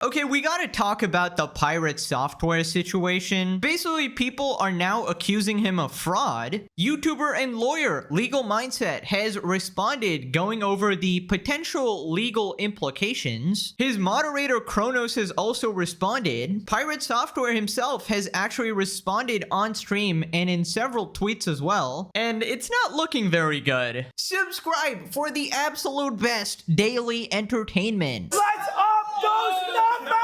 Okay, we gotta talk about the pirate software situation. Basically, people are now accusing him of fraud. YouTuber and lawyer Legal Mindset has responded, going over the potential legal implications. His moderator Kronos has also responded. Pirate Software himself has actually responded on stream and in several tweets as well. And it's not looking very good. Subscribe for the absolute best daily entertainment. Let's up those numbers!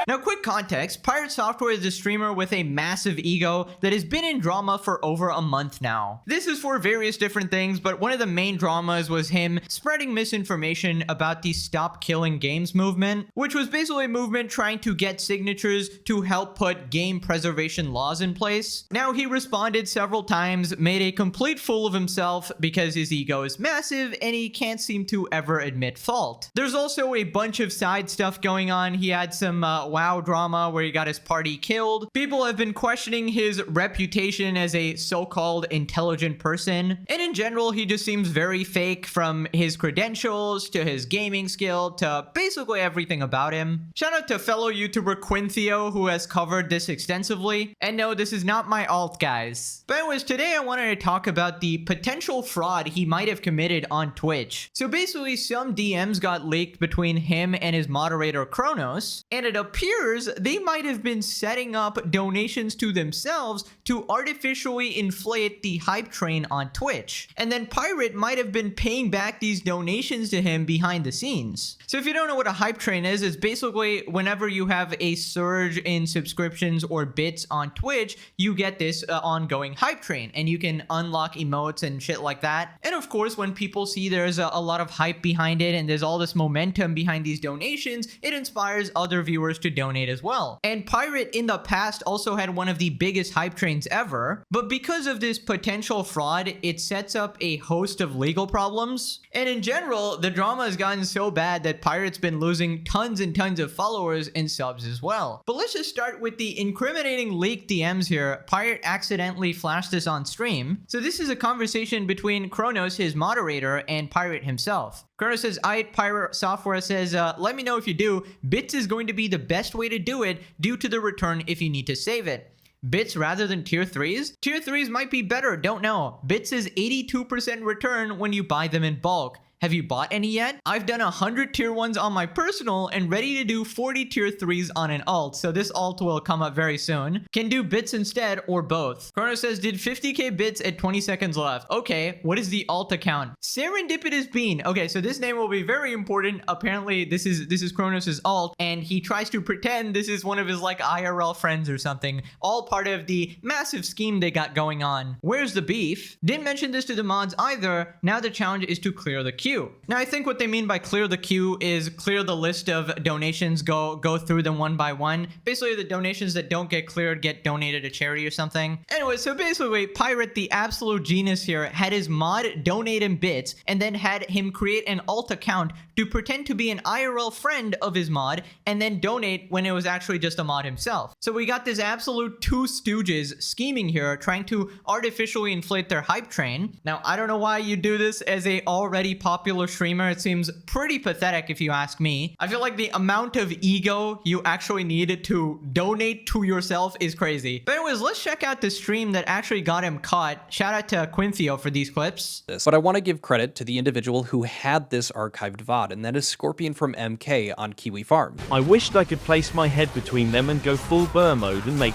Now, quick context, Pirate Software is a streamer with a massive ego that has been in drama for over a month now. This is for various different things, but one of the main dramas was him spreading misinformation about the Stop Killing Games movement, which was basically a movement trying to get signatures to help put game preservation laws in place. Now, he responded several times, made a complete fool of himself because his ego is massive and he can't seem to ever admit fault. There's also a bunch of side stuff going on. He had some WoW drama where he got his party killed. People have been questioning his reputation as a so-called intelligent person. And in general, he just seems very fake, from his credentials to his gaming skill to basically everything about him. Shout out to fellow YouTuber Quinthio, who has covered this extensively. And no, this is not my alt, guys. But anyways, today I wanted to talk about the potential fraud he might have committed on Twitch. So basically, some DMs got leaked between him and his moderator Kronos, and it appears they might have been setting up donations to themselves to artificially inflate the hype train on Twitch. And then Pirate might have been paying back these donations to him behind the scenes. So if you don't know what a hype train is, it's basically whenever you have a surge in subscriptions or bits on Twitch, you get this ongoing hype train, and you can unlock emotes and shit like that. And of course, when people see there's a lot of hype behind it and there's all this momentum behind these donations, it inspires other viewers to donate as well. And Pirate in the past also had one of the biggest hype trains ever, but because of this potential fraud, it sets up a host of legal problems. And in general, the drama has gotten so bad that Pirate's been losing tons and tons of followers and subs as well. But let's just start with the incriminating leaked DMs here. Pirate accidentally flashed this on stream. So this is a conversation between Kronos, his moderator, and Pirate himself. Kronos says, Pirate Software says, let me know if you do. Bits is going to be the best way to do it due to the return if you need to save it. Bits rather than tier 3s? Tier 3s might be better, don't know. Bits is 82% return when you buy them in bulk. Have you bought any yet? I've done 100 tier 1s on my personal and ready to do 40 tier 3s on an alt, so this alt will come up very soon. Can do bits instead or both. Kronos says, did 50k bits at 20 seconds left. Okay, what is the alt account? Serendipitous Bean. Okay, so this name will be very important. Apparently, this is Kronos' alt, and he tries to pretend this is one of his like IRL friends or something. All part of the massive scheme they got going on. Where's the beef? Didn't mention this to the mods either. Now the challenge is to clear the queue. Now, I think what they mean by clear the queue is clear the list of donations, go through them one by one. Basically, the donations that don't get cleared get donated to charity or something. Anyway, so basically, Pirate, the absolute genius here, had his mod donate him bits and then had him create an alt account to pretend to be an IRL friend of his mod and then donate when it was actually just a mod himself. So we got this absolute two stooges scheming here, trying to artificially inflate their hype train. Now, I don't know why you do this as a already popular streamer. It seems pretty pathetic if you ask me. I feel like the amount of ego you actually needed to donate to yourself is crazy. But anyways, let's check out the stream that actually got him caught. Shout out to Quinthio for these clips. But I want to give credit to the individual who had this archived VOD, and that is Scorpion from MK on Kiwi Farm. I wished I could place my head between them and go full burr mode and make...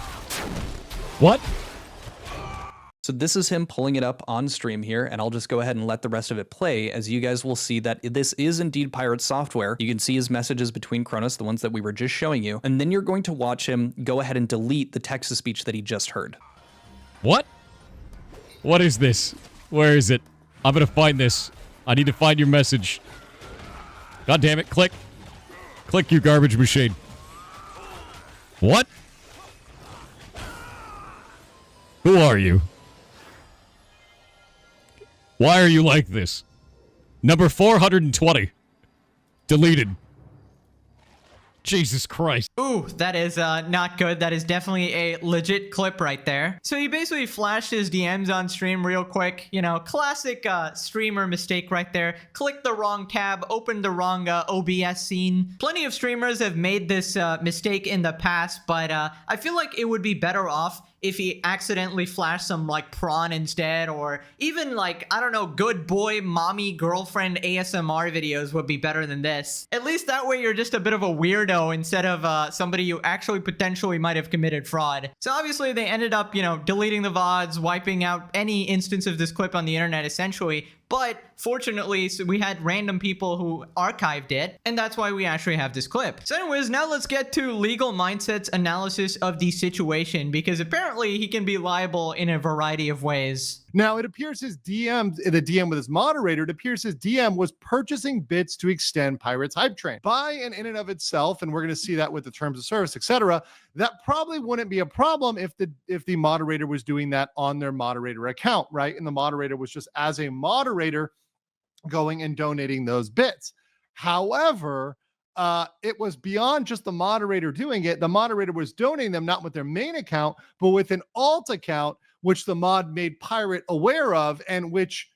What? So this is him pulling it up on stream here, and I'll just go ahead and let the rest of it play, as you guys will see that this is indeed Pirate Software. You can see his messages between Kronos, the ones that we were just showing you, and then you're going to watch him go ahead and delete the text-to-speech that he just heard. What? What is this? Where is it? I'm gonna find this. I need to find your message. God damn it, click. Click, you garbage machine. What? Who are you? Why are you like this? Number 420. Deleted. Jesus Christ. Ooh, that is not good. That is definitely a legit clip right there. So he basically flashed his DMs on stream real quick. You know, classic streamer mistake right there. Clicked the wrong tab, opened the wrong OBS scene. Plenty of streamers have made this mistake in the past, but I feel like it would be better off if he accidentally flashed some like prawn instead, or even like, I don't know, good boy, mommy, girlfriend ASMR videos would be better than this. At least that way you're just a bit of a weirdo instead of somebody you actually potentially might have committed fraud. So obviously they ended up, you know, deleting the VODs, wiping out any instance of this clip on the internet essentially. But fortunately, so we had random people who archived it, and that's why we actually have this clip. So anyways, now let's get to Legal Mindset's analysis of the situation, because apparently he can be liable in a variety of ways. Now, it appears his DM, the DM with his moderator, it appears his DM was purchasing bits to extend Pirate's hype train. By and in and of itself, and we're going to see that with the terms of service, etc., that probably wouldn't be a problem if the moderator was doing that on their moderator account, right? And the moderator was just as a moderator going and donating those bits. However, it was beyond just the moderator doing it. The moderator was donating them not with their main account, but with an alt account, which the mod made Pirate aware of, and which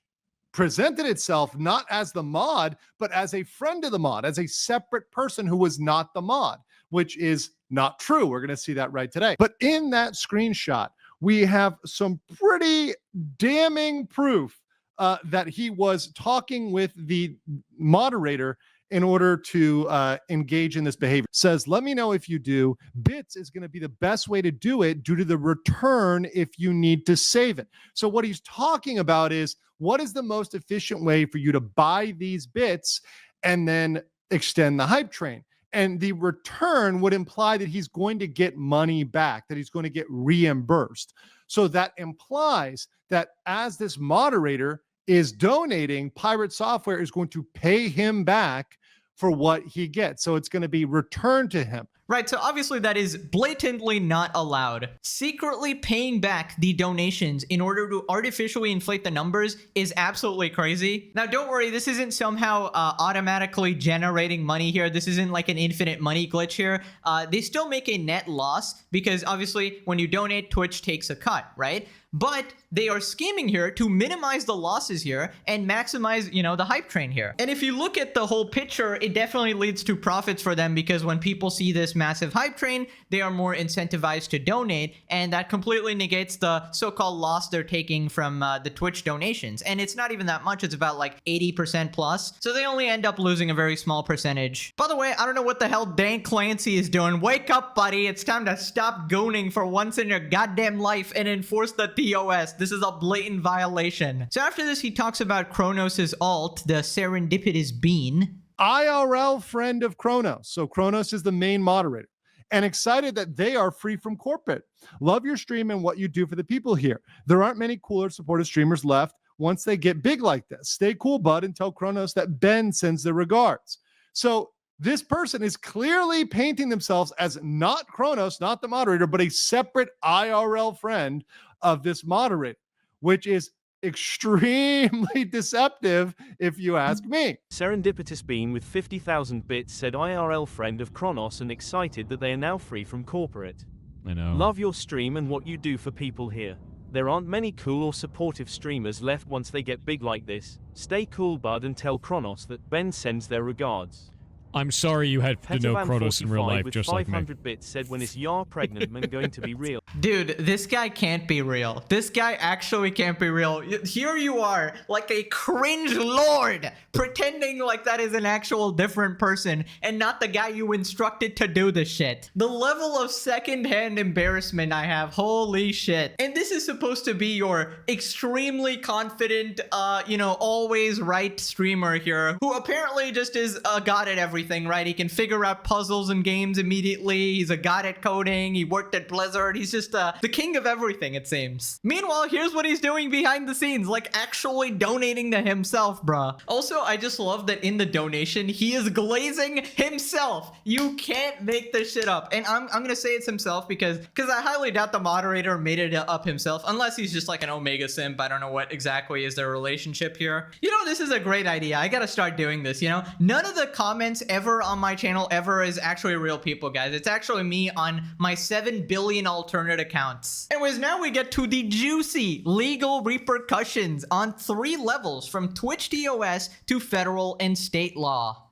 presented itself not as the mod, but as a friend of the mod, as a separate person who was not the mod, which is not true. We're going to see that right today. But in that screenshot, we have some pretty damning proof that he was talking with the moderator in order to engage in this behavior. Says, let me know if you do. Bits is going to be the best way to do it due to the return if you need to save it. So what he's talking about is, what is the most efficient way for you to buy these bits and then extend the hype train? And the return would imply that he's going to get money back, that he's going to get reimbursed. So that implies that as this moderator is donating, Pirate Software is going to pay him back for what he gets. So it's going to be returned to him. Right, so obviously that is blatantly not allowed. Secretly paying back the donations in order to artificially inflate the numbers is absolutely crazy. Now, don't worry, this isn't somehow automatically generating money here. This isn't like an infinite money glitch here. They still make a net loss because obviously when you donate, Twitch takes a cut, right? But they are scheming here to minimize the losses here and maximize, you know, the hype train here. And if you look at the whole picture, it definitely leads to profits for them, because when people see this massive hype train, they are more incentivized to donate, and that completely negates the so-called loss they're taking from the Twitch donations. And it's not even that much, it's about like 80% plus, so they only end up losing a very small percentage. By the way, I don't know what the hell Dan Clancy is doing. Wake up, buddy. It's time to stop gooning for once in your goddamn life and enforce the TOS. This is a blatant violation. So after this, he talks about Kronos' alt, the serendipitous bean. IRL friend of Kronos. So Kronos is the main moderator, and excited that they are free from corporate. Love your stream and what you do for the people here. There aren't many cooler supportive streamers left once they get big like this. Stay cool, bud, and tell Kronos that Ben sends their regards. So this person is clearly painting themselves as not Kronos, not the moderator, but a separate IRL friend of this moderator, which is extremely deceptive if you ask me. Serendipitous Bean with 50,000 bits said IRL friend of Kronos and excited that they are now free from corporate. I know. Love your stream and what you do for people here. There aren't many cool or supportive streamers left once they get big like this. Stay cool, bud, and tell Kronos that Ben sends their regards. I'm sorry you had to know Kronos in real life, with just like me. 500 bits said, when is Yar pregnant man going to be real? Dude, this guy can't be real. This guy actually can't be real. Here you are, like a cringe lord, pretending like that is an actual different person and not the guy you instructed to do the shit. The level of secondhand embarrassment I have, holy shit. And this is supposed to be your extremely confident, you know, always right streamer here, who apparently just is a god at everything, right? He can figure out puzzles and games immediately. He's a god at coding. He worked at Blizzard. He's just the king of everything, it seems. Meanwhile, here's what he's doing behind the scenes, like actually donating to himself, bruh. Also, I just love that in the donation, he is glazing himself. You can't make this shit up. And I'm gonna say it's himself because I highly doubt the moderator made it up himself, unless he's just like an Omega simp. I don't know what exactly is their relationship here. You know, this is a great idea. I gotta start doing this, you know? None of the comments ever on my channel ever is actually real people, guys. It's actually me on my 7 billion alternate accounts. Anyways, now we get to the juicy legal repercussions on 3 levels from Twitch TOS to federal and state law.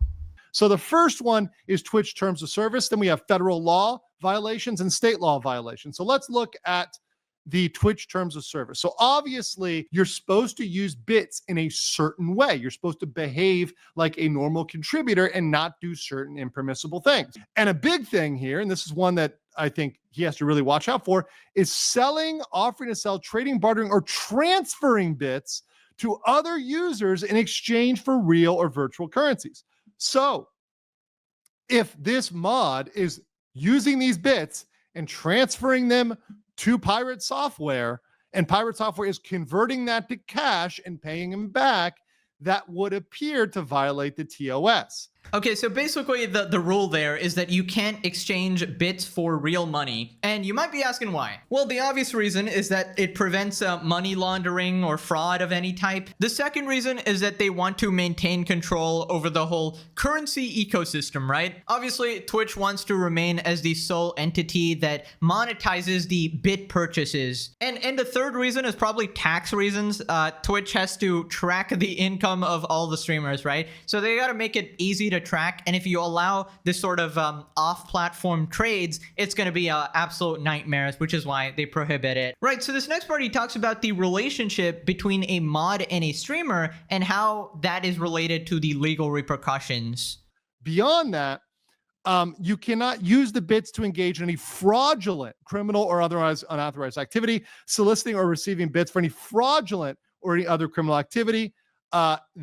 So the first one is Twitch terms of service. Then we have federal law violations and state law violations. So let's look at the Twitch terms of service. So obviously you're supposed to use bits in a certain way. You're supposed to behave like a normal contributor and not do certain impermissible things. And a big thing here, and this is one that I think he has to really watch out for, is selling, offering to sell, trading, bartering, or transferring bits to other users in exchange for real or virtual currencies. So if this mod is using these bits and transferring them to Pirate Software, and Pirate Software is converting that to cash and paying him back, that would appear to violate the TOS. Okay, so basically the rule there is that you can't exchange bits for real money. And you might be asking why. Well, the obvious reason is that it prevents money laundering or fraud of any type. The second reason is that they want to maintain control over the whole currency ecosystem, right? Obviously, Twitch wants to remain as the sole entity that monetizes the bit purchases. And the third reason is probably tax reasons. Twitch has to track the income of all the streamers, right? So they got to make it easy to track, and if you allow this sort of off-platform trades, it's going to be absolute nightmares, which is why they prohibit it. Right, so this next part he talks about the relationship between a mod and a streamer and how that is related to the legal repercussions. Beyond that, you cannot use the bits to engage in any fraudulent, criminal, or otherwise unauthorized activity, soliciting or receiving bits for any fraudulent or any other criminal activity.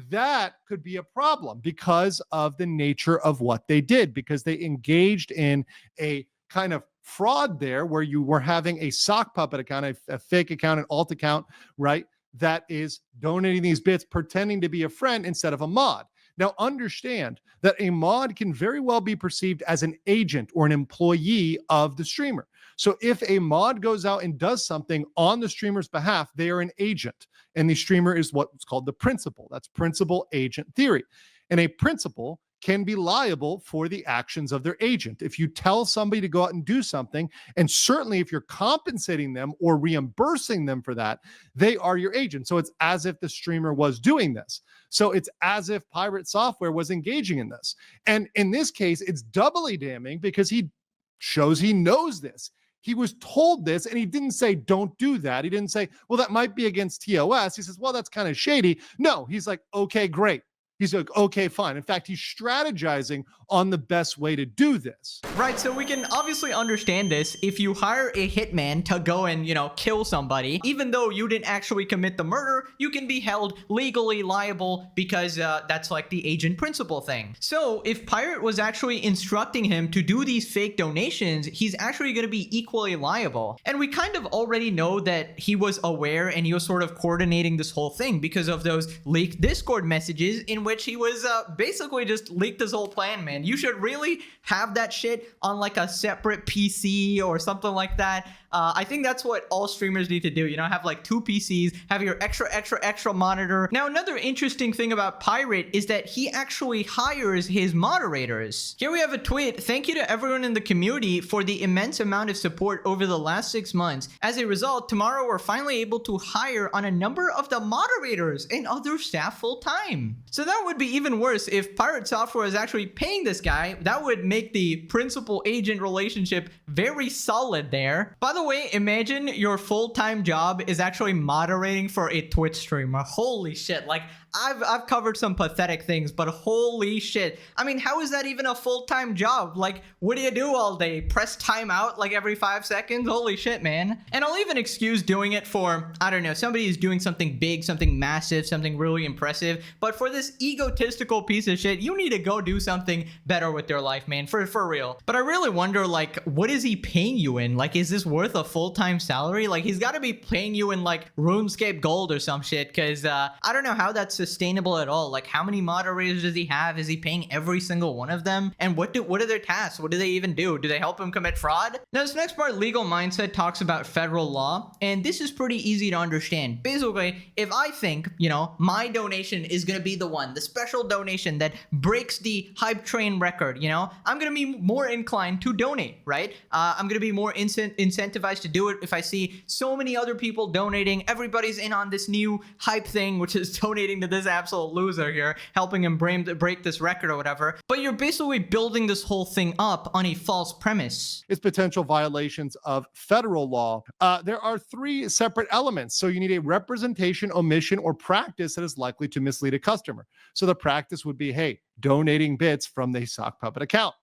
That could be a problem because of the nature of what they did, because they engaged in a kind of fraud there where you were having a sock puppet account, a fake account, an alt account, right? That is donating these bits, pretending to be a friend instead of a mod. Now, understand that a mod can very well be perceived as an agent or an employee of the streamer. So if a mod goes out and does something on the streamer's behalf, they are an agent. And the streamer is what's called the principal. That's principal agent theory. And a principal can be liable for the actions of their agent. If you tell somebody to go out and do something, and certainly if you're compensating them or reimbursing them for that, they are your agent. So it's as if the streamer was doing this. So it's as if Pirate Software was engaging in this. And in this case, it's doubly damning because he shows he knows this. He was told this and he didn't say, don't do that. He didn't say, well, that might be against TOS. He says, well, that's kind of shady. No, he's like, okay, great. He's like, okay, fine. In fact, he's strategizing on the best way to do this. Right, so we can obviously understand this. If you hire a hitman to go and, kill somebody, even though you didn't actually commit the murder, you can be held legally liable because that's like the agent principal thing. So if Pirate was actually instructing him to do these fake donations, he's actually going to be equally liable. And we kind of already know that he was aware and he was sort of coordinating this whole thing because of those leaked Discord messages in which he was basically just leaked his whole plan, man. You should really have that shit on like a separate PC or something like that. I think that's what all streamers need to do. Have like 2 PCs, have your extra monitor. Now, another interesting thing about Pirate is that he actually hires his moderators. Here we have a tweet. Thank you to everyone in the community for the immense amount of support over the last 6 months. As a result, tomorrow we're finally able to hire on a number of the moderators and other staff full time. So that would be even worse if Pirate Software is actually paying this guy. That would make the principal agent relationship very solid there. By the way, imagine your full-time job is actually moderating for a Twitch streamer. Holy shit. Like, I've covered some pathetic things, but holy shit. I mean, how is that even a full-time job? Like, what do you do all day? Press timeout like every 5 seconds? Holy shit, man. And I'll even excuse doing it for, I don't know, somebody is doing something big, something massive, something really impressive. But for this egotistical piece of shit, you need to go do something better with your life, man, for real. But I really wonder, like, what is he paying you in? Like, is this worth a full-time salary? Like, he's got to be paying you in, like, RuneScape Gold or some shit, because I don't know how that's sustainable at all. Like, how many moderators does he have? Is he paying every single one of them? And what are their tasks? What do they even do? Do they help him commit fraud? Now, this next part, Legal Mindset, talks about federal law, and this is pretty easy to understand. Basically, if I think, my donation is gonna be the one one, the special donation that breaks the hype train record, you know, I'm going to be more inclined to donate, right? I'm going to be more incentivized to do it if I see so many other people donating. Everybody's in on this new hype thing, which is donating to this absolute loser here, helping him break this record or whatever. But you're basically building this whole thing up on a false premise. It's potential violations of federal law. There are 3 separate elements. So you need a representation, omission, or practice that is likely to mislead a customer. So the practice would be, hey, donating bits from the sock puppet account.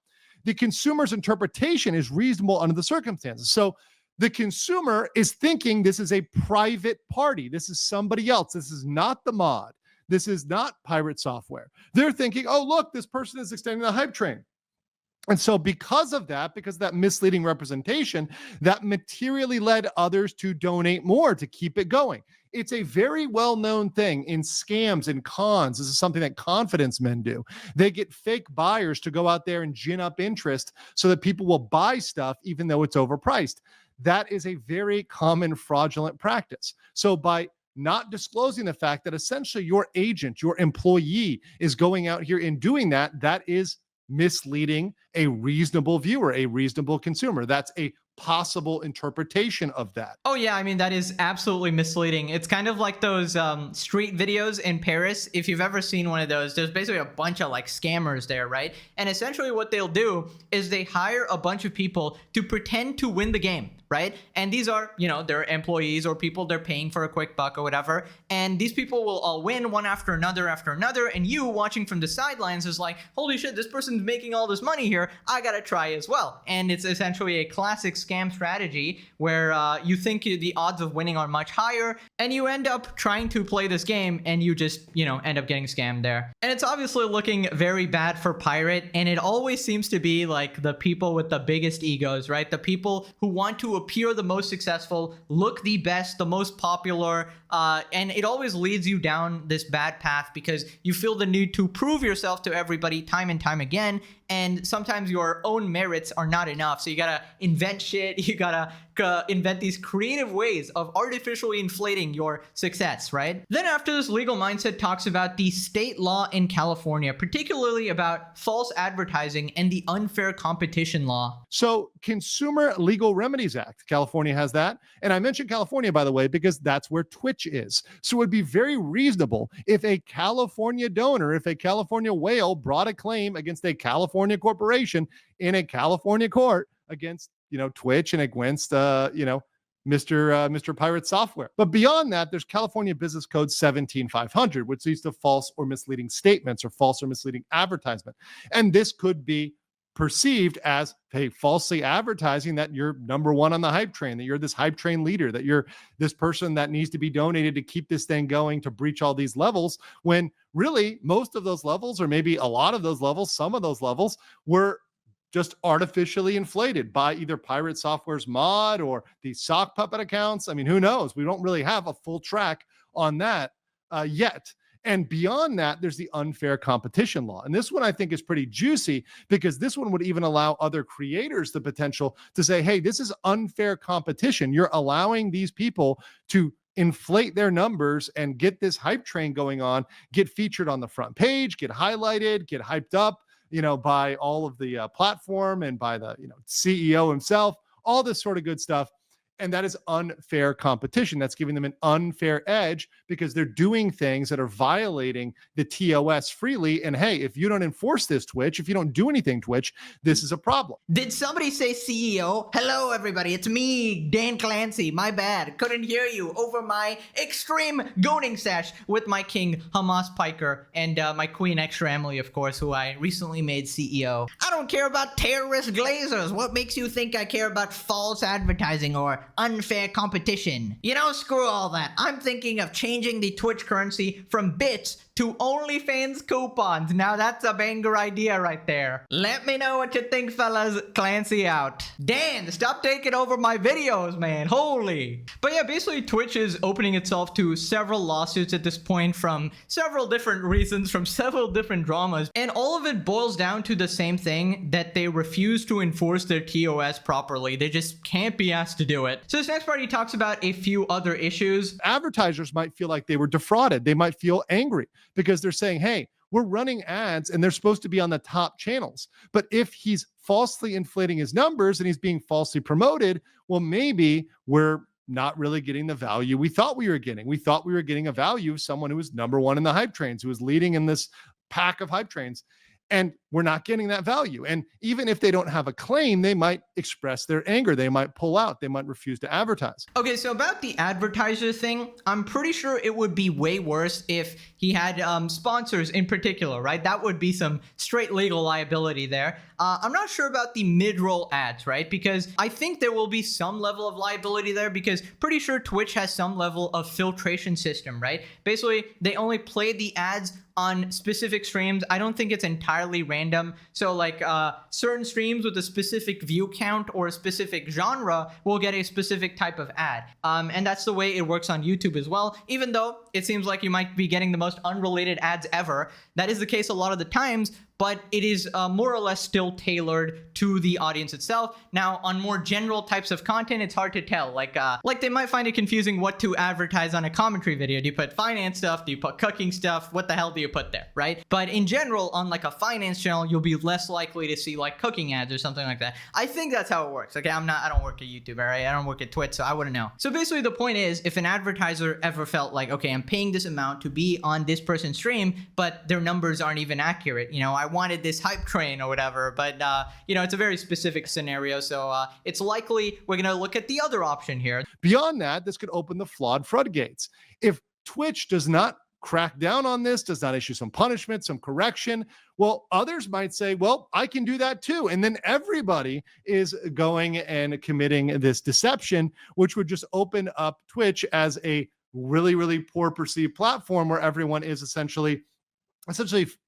The consumer's interpretation is reasonable under the circumstances. So the consumer is thinking this is a private party. This is somebody else. This is not the mod. This is not pirate software. They're thinking, oh, look, this person is extending the hype train. And so because of that misleading representation, that materially led others to donate more to keep it going. It's a very well-known thing in scams and cons. This is something that confidence men do. They get fake buyers to go out there and gin up interest so that people will buy stuff even though it's overpriced. That is a very common fraudulent practice. So by not disclosing the fact that essentially your agent, your employee is going out here and doing that, that is misleading a reasonable viewer, a reasonable consumer. That's a possible interpretation of that. Oh yeah, I mean, that is absolutely misleading. It's kind of like those street videos in Paris. If you've ever seen one of those, there's basically a bunch of like scammers there, right? And essentially what they'll do is they hire a bunch of people to pretend to win the game, right? And these are, you know, they're employees or people they're paying for a quick buck or whatever. And these people will all win one after another. And you watching from the sidelines is like, holy shit, this person's making all this money here. I gotta try as well. And it's essentially a classic scam strategy where you think the odds of winning are much higher and you end up trying to play this game and you just, you know, end up getting scammed there. And it's obviously looking very bad for Pirate. And it always seems to be like the people with the biggest egos, right? The people who want to appear the most successful, look the best, the most popular, and it always leads you down this bad path because you feel the need to prove yourself to everybody time and time again. And sometimes your own merits are not enough. So you gotta invent shit. You gotta invent these creative ways of artificially inflating your success, right? Then after this, Legal Mindset talks about the state law in California, particularly about false advertising and the unfair competition law. So Consumer Legal Remedies Act, California has that. And I mentioned California, by the way, because that's where Twitch is. So it would be very reasonable if a California donor, if a California whale brought a claim against a California corporation in a California court against, you know, Twitch and against, Mr. Pirate Software. But beyond that, there's California Business Code 17500, which leads to false or misleading statements or false or misleading advertisement. And this could be perceived as, hey, falsely advertising that you're number one on the hype train, that you're this hype train leader, that you're this person that needs to be donated to keep this thing going to breach all these levels, when really most of those levels, or maybe a lot of those levels, some of those levels were just artificially inflated by either Pirate Software's mod or the sock puppet accounts. I mean, who knows? We don't really have a full track on that yet. And beyond that, there's the unfair competition law. And this one I think is pretty juicy because this one would even allow other creators the potential to say, hey, this is unfair competition. You're allowing these people to inflate their numbers and get this hype train going on, get featured on the front page, get highlighted, get hyped up, you know, by all of the platform and by the, you know, CEO himself, all this sort of good stuff. And that is unfair competition. That's giving them an unfair edge because they're doing things that are violating the TOS freely. And hey, if you don't enforce this, Twitch, if you don't do anything, Twitch, this is a problem. Did somebody say CEO? Hello, everybody. It's me, Dan Clancy. My bad. Couldn't hear you over my extreme goading sesh with my king, Hamas Piker, and my queen, Extra Emily, of course, who I recently made CEO. I don't care about terrorist glazers. What makes you think I care about false advertising or unfair competition? You know, screw all that. I'm thinking of changing the Twitch currency from bits to OnlyFans coupons. Now that's a banger idea right there. Let me know what you think, fellas. Clancy out. Dan, stop taking over my videos, man. Holy. But yeah, basically Twitch is opening itself to several lawsuits at this point from several different reasons, from several different dramas. And all of it boils down to the same thing, that they refuse to enforce their TOS properly. They just can't be asked to do it. So this next part, he talks about a few other issues. Advertisers might feel like they were defrauded. They might feel angry because they're saying, hey, we're running ads and they're supposed to be on the top channels. But if he's falsely inflating his numbers and he's being falsely promoted, well, maybe we're not really getting the value we thought we were getting. We thought we were getting a value of someone who was number one in the hype trains, who was leading in this pack of hype trains. And we're not getting that value. And even if they don't have a claim, they might express their anger. They might pull out. They might refuse to advertise. Okay, so about the advertiser thing, I'm pretty sure it would be way worse if he had sponsors in particular, right? That would be some straight legal liability there. I'm not sure about the mid-roll ads, right? Because I think there will be some level of liability there, because pretty sure Twitch has some level of filtration system, right? Basically, they only play the ads on specific streams. I don't think it's entirely random. So like certain streams with a specific view count or a specific genre will get a specific type of ad. And that's the way it works on YouTube as well. Even though it seems like you might be getting the most unrelated ads ever, that is the case a lot of the times, but it is more or less still tailored to the audience itself. Now, on more general types of content, it's hard to tell. Like they might find it confusing what to advertise on a commentary video. Do you put finance stuff? Do you put cooking stuff? What the hell do you put there, right? But in general, on like a finance channel, you'll be less likely to see like cooking ads or something like that. I think that's how it works. Okay, I don't work at YouTube, all right? I don't work at Twitch, so I wouldn't know. So basically the point is, if an advertiser ever felt like, okay, I'm paying this amount to be on this person's stream, but their numbers aren't even accurate, you know, I wanted this hype train or whatever, but you know, it's a very specific scenario, so it's likely we're gonna look at the other option here. Beyond that, this could open the flawed floodgates. If Twitch does not crack down on this, does not issue some punishment, some correction, well, others might say, well, I can do that too. And then everybody is going and committing this deception, which would just open up Twitch as a really, really poor perceived platform where everyone is essentially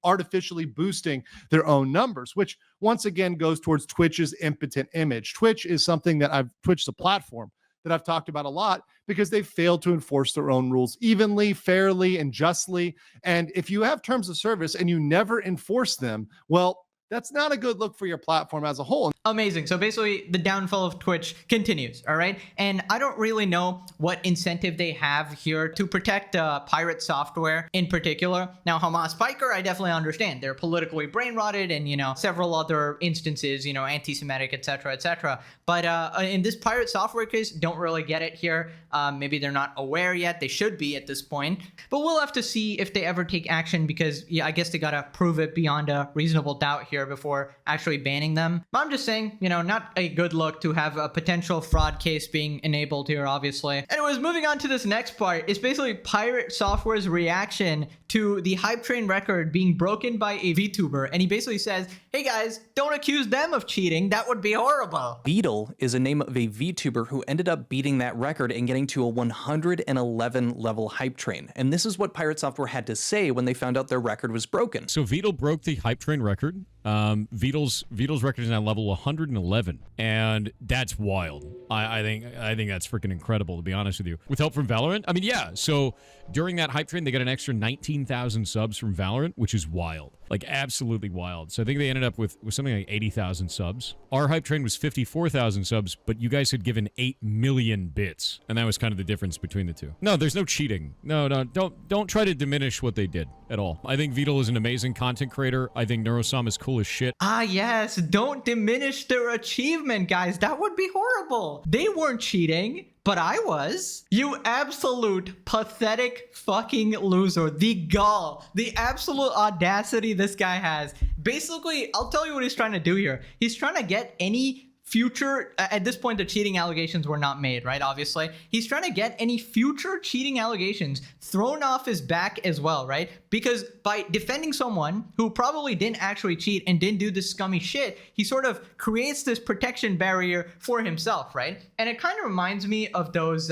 artificially boosting their own numbers, which once again goes towards Twitch's impotent image. Twitch's a platform that I've talked about a lot because they failed to enforce their own rules evenly, fairly, and justly. And if you have terms of service and you never enforce them, well, that's not a good look for your platform as a whole. Amazing. So basically the downfall of Twitch continues, all right? And I don't really know what incentive they have here to protect pirate software in particular. Now, Hamas Piker, I definitely understand. They're politically brain rotted and, you know, several other instances, you know, anti-Semitic, etc., etc. But in this pirate software case, don't really get it here. Maybe they're not aware yet. They should be at this point. But we'll have to see if they ever take action because, yeah, I guess they gotta prove it beyond a reasonable doubt here before actually banning them. But I'm just saying, you know, not a good look to have a potential fraud case being enabled here, obviously. Anyways, moving on to this next part, it's basically Pirate Software's reaction to the hype train record being broken by a VTuber. And he basically says, hey guys, don't accuse them of cheating. That would be horrible. Beetle is a name of a VTuber who ended up beating that record and getting to a 111 level hype train. And this is what Pirate Software had to say when they found out their record was broken. So Beetle broke the hype train record. Beetle's record is now level 111, and that's wild. I think that's freaking incredible, to be honest with you. With help from Valorant, I mean, yeah. So during that hype train, they got an extra 19,000 subs from Valorant, which is wild, like absolutely wild. So I think they ended up with something like 80,000 subs. Our hype train was 54,000 subs, but you guys had given 8 million bits, and that was kind of the difference between the two. No, there's no cheating. No, don't try to diminish what they did at all. I think Beetle is an amazing content creator. I think Neurosam is cool as shit. Ah, yes. Don't diminish their achievement, guys. That would be horrible. They weren't cheating, but I was. You absolute pathetic fucking loser. The gall, the absolute audacity this guy has. Basically, I'll tell you what he's trying to do here. He's trying to get any future, at this point, the cheating allegations were not made, right? Obviously, he's trying to get any future cheating allegations thrown off his back as well, right? Because by defending someone who probably didn't actually cheat and didn't do this scummy shit, he sort of creates this protection barrier for himself, right? And it kind of reminds me of those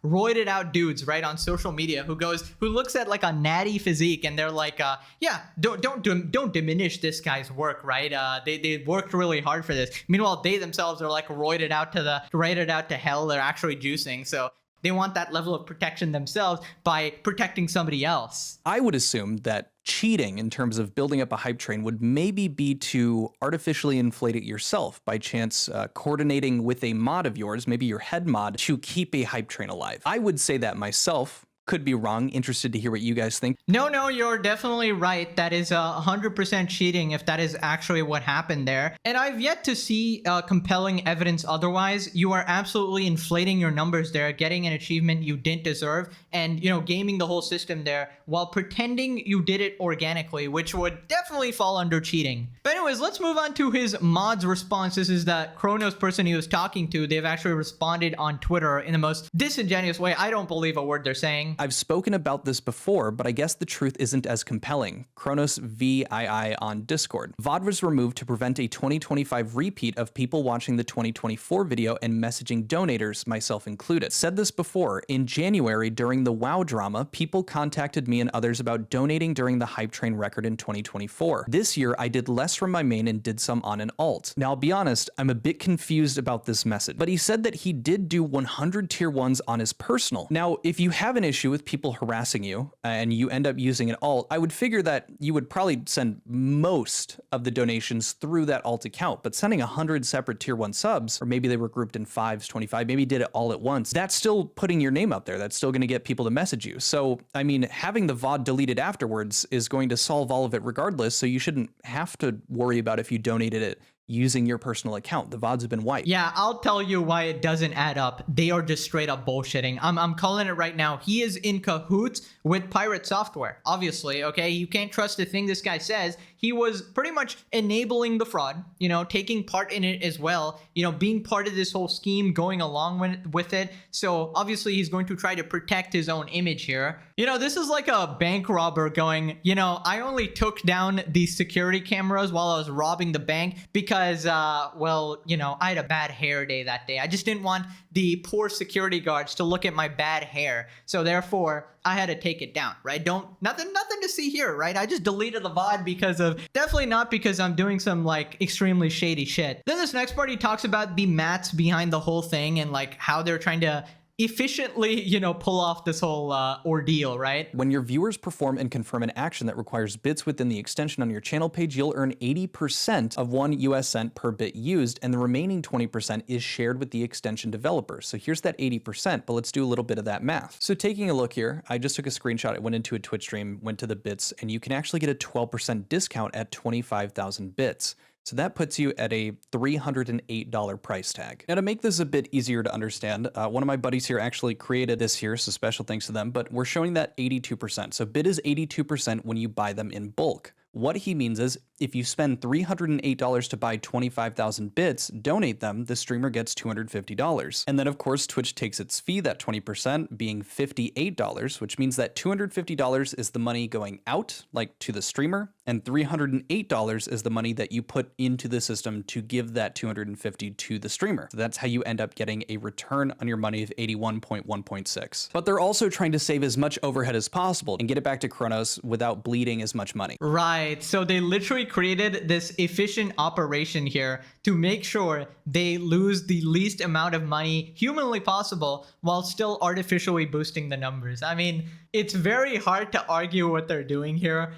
roided out dudes, right, on social media who looks at like a natty physique and they're like, yeah, don't diminish this guy's work, right? They worked really hard for this. Meanwhile, they themselves are like roided out to hell. They're actually juicing. So they want that level of protection themselves by protecting somebody else. I would assume that cheating in terms of building up a hype train would maybe be to artificially inflate it yourself, by chance coordinating with a mod of yours, maybe your head mod, to keep a hype train alive. I would say that myself, Could be wrong. Interested to hear what you guys think. No, you're definitely right. That is 100% cheating if that is actually what happened there. And I've yet to see compelling evidence otherwise. You are absolutely inflating your numbers there, getting an achievement you didn't deserve, and, you know, gaming the whole system there while pretending you did it organically, which would definitely fall under cheating. But anyways, let's move on to his mod's response. This is the Kronos person he was talking to. They've actually responded on Twitter in the most disingenuous way. I don't believe a word they're saying. I've spoken about this before, but I guess the truth isn't as compelling. Kronos VII on Discord. VOD was removed to prevent a 2025 repeat of people watching the 2024 video and messaging donators, myself included. Said this before. In January, during the WoW drama, people contacted me and others about donating during the Hype Train record in 2024. This year, I did less from my main and did some on an alt. Now, I'll be honest, I'm a bit confused about this message, but he said that he did do 100 tier 1s on his personal. Now, if you have an issue with people harassing you and you end up using an alt, I would figure that you would probably send most of the donations through that alt account, but sending 100 separate tier 1 subs, or maybe they were grouped in 5s, 25, maybe did it all at once, that's still putting your name out there. That's still going to get people to message you. So, I mean, having the VOD deleted afterwards is going to solve all of it regardless, so you shouldn't have to worry about if you donated it using your personal account. The VODs have been wiped. Yeah, I'll tell you why it doesn't add up. They are just straight up bullshitting. I'm calling it right now. He is in cahoots with Pirate Software, obviously, okay? You can't trust the thing this guy says. He was pretty much enabling the fraud, you know, taking part in it as well, you know, being part of this whole scheme, going along with it. So obviously he's going to try to protect his own image here. You know, this is like a bank robber going, you know, I only took down the security cameras while I was robbing the bank because, well, you know, I had a bad hair day that day. I just didn't want the poor security guards to look at my bad hair. So therefore, I had to take it down, right? Nothing to see here, right? I just deleted the VOD because of, definitely not because I'm doing some like extremely shady shit. Then this next part, he talks about the mats behind the whole thing and like how they're trying to efficiently, you know, pull off this whole ordeal, right? When your viewers perform and confirm an action that requires bits within the extension on your channel page, you'll earn 80% of 1 US cent per bit used, and the remaining 20% is shared with the extension developer. So here's that 80%, but let's do a little bit of that math. So taking a look here, I just took a screenshot. I went into a Twitch stream, went to the bits, and you can actually get a 12% discount at 25,000 bits. So that puts you at a $308 price tag. Now, to make this a bit easier to understand, one of my buddies here actually created this here, so special thanks to them, but we're showing that 82%. So bit is 82% when you buy them in bulk. What he means is if you spend $308 to buy 25,000 bits, donate them, the streamer gets $250. And then of course, Twitch takes its fee, that 20% being $58, which means that $250 is the money going out, like to the streamer, and $308 is the money that you put into the system to give that $250 to the streamer. So that's how you end up getting a return on your money of 81.1.6. But they're also trying to save as much overhead as possible and get it back to Kronos without bleeding as much money. Right. So they literally created this efficient operation here to make sure they lose the least amount of money humanly possible while still artificially boosting the numbers. I mean, it's very hard to argue what they're doing here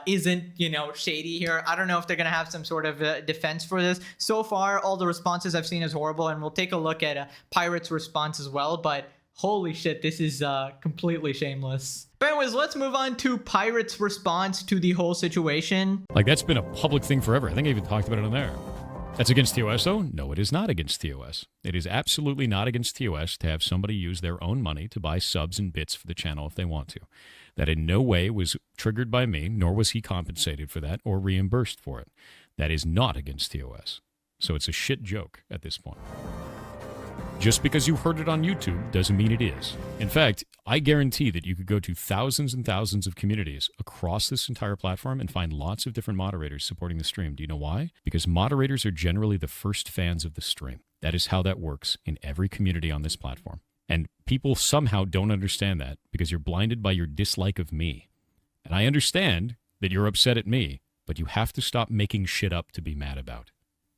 isn't, you know, shady here. I don't know if they're going to have some sort of defense for this. So far, all the responses I've seen is horrible, and we'll take a look at Pirate's response as well, but holy shit, this is completely shameless. But anyways, let's move on to Pirate's response to the whole situation. Like, that's been a public thing forever. I think I even talked about it on there. That's against TOS, though? No, it is not against TOS. It is absolutely not against TOS to have somebody use their own money to buy subs and bits for the channel if they want to. That in no way was triggered by me, nor was he compensated for that or reimbursed for it. That is not against TOS. So it's a shit joke at this point. Just because you heard it on YouTube doesn't mean it is. In fact, I guarantee that you could go to thousands and thousands of communities across this entire platform and find lots of different moderators supporting the stream. Do you know why? Because moderators are generally the first fans of the stream. That is how that works in every community on this platform. And people somehow don't understand that because you're blinded by your dislike of me. And I understand that you're upset at me, but you have to stop making shit up to be mad about.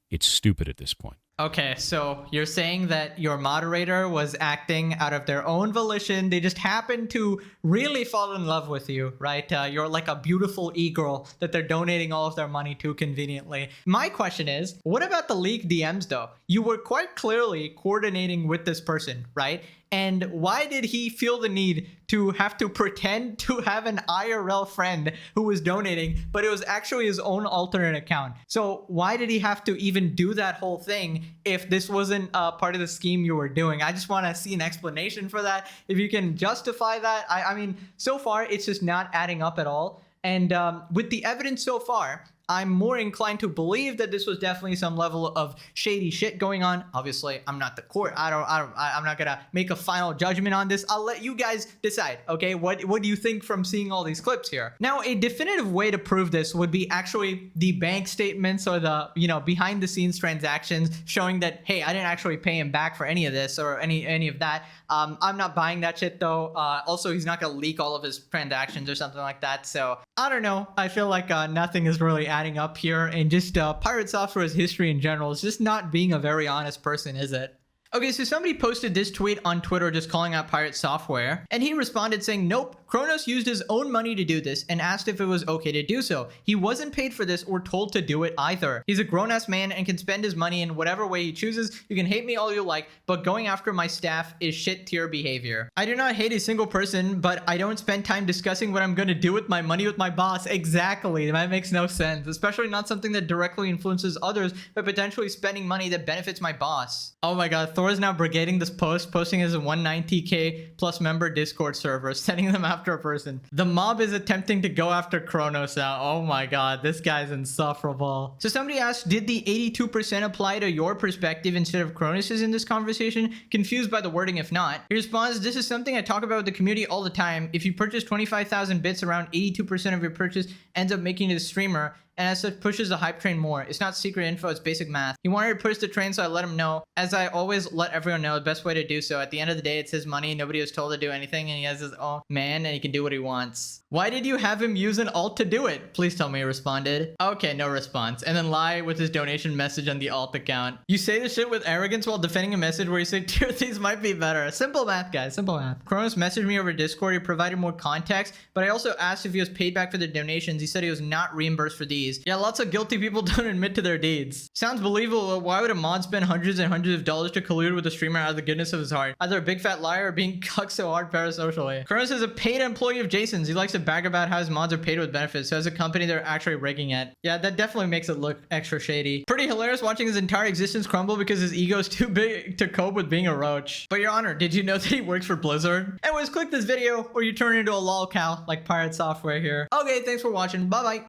It's stupid at this point. Okay, so you're saying that your moderator was acting out of their own volition. They just happened to really fall in love with you, right? You're like a beautiful e-girl that they're donating all of their money to conveniently. My question is, what about the leaked DMs though? You were quite clearly coordinating with this person, right? And why did he feel the need to have to pretend to have an IRL friend who was donating, but it was actually his own alternate account? So why did he have to even do that whole thing if this wasn't part of the scheme you were doing? I just want to see an explanation for that. If you can justify that. I mean, so far, it's just not adding up at all. And with the evidence so far, I'm more inclined to believe that this was definitely some level of shady shit going on. Obviously, I'm not the court. I'm not gonna make a final judgment on this. I'll let you guys decide. Okay, what do you think from seeing all these clips here? Now, a definitive way to prove this would be actually the bank statements or the behind the scenes transactions showing that, hey, I didn't actually pay him back for any of this or any of that. I'm not buying that shit though. Also, he's not gonna leak all of his transactions or something like that. So I don't know. I feel like nothing is really adding up here, and just Pirate Software's history in general is just not being a very honest person, is it? Okay, so somebody posted this tweet on Twitter just calling out Pirate Software, and he responded saying, nope, Kronos used his own money to do this and asked if it was okay to do so. He wasn't paid for this or told to do it either. He's a grown-ass man and can spend his money in whatever way he chooses. You can hate me all you like, but going after my staff is shit tier behavior. I do not hate a single person, but I don't spend time discussing what I'm going to do with my money with my boss. Exactly. That makes no sense, especially not something that directly influences others, but potentially spending money that benefits my boss. Oh my god, Thor is now brigading this post, posting his 190k plus member Discord server, sending them after a person. The mob is attempting to go after Kronos now. Oh my god, this guy's insufferable. So somebody asked, did the 82% apply to your perspective instead of Kronos's in this conversation? Confused by the wording if not. He responds, this is something I talk about with the community all the time. If you purchase 25,000 bits, around 82% of your purchase ends up making it a streamer, and as such pushes the hype train more. It's not secret info, it's basic math. He wanted to push the train, so I let him know. As I always let everyone know, the best way to do so. At the end of the day, it's his money. Nobody was told to do anything, and he has his own man, and he can do what he wants. Why did you have him use an alt to do it? Please tell me, he responded. Okay, no response. And then lie with his donation message on the alt account. You say this shit with arrogance while defending a message where you say tier these might be better. Simple math, guys, simple math. Kronos messaged me over Discord. He provided more context, but I also asked if he was paid back for the donations. He said he was not reimbursed for these. Yeah, lots of guilty people don't admit to their deeds. Sounds believable. Why would a mod spend hundreds and hundreds of dollars to collude with a streamer out of the goodness of his heart? Either a big fat liar or being cucked so hard parasocially. Kronos is a paid employee of Jason's. He likes to brag about how his mods are paid with benefits. So as a company, they're actually rigging it. Yeah, that definitely makes it look extra shady. Pretty hilarious watching his entire existence crumble because his ego is too big to cope with being a roach. But your honor, did you know that he works for Blizzard? Anyways, click this video or you turn into a lol cow like Pirate Software here. Okay, thanks for watching. Bye bye.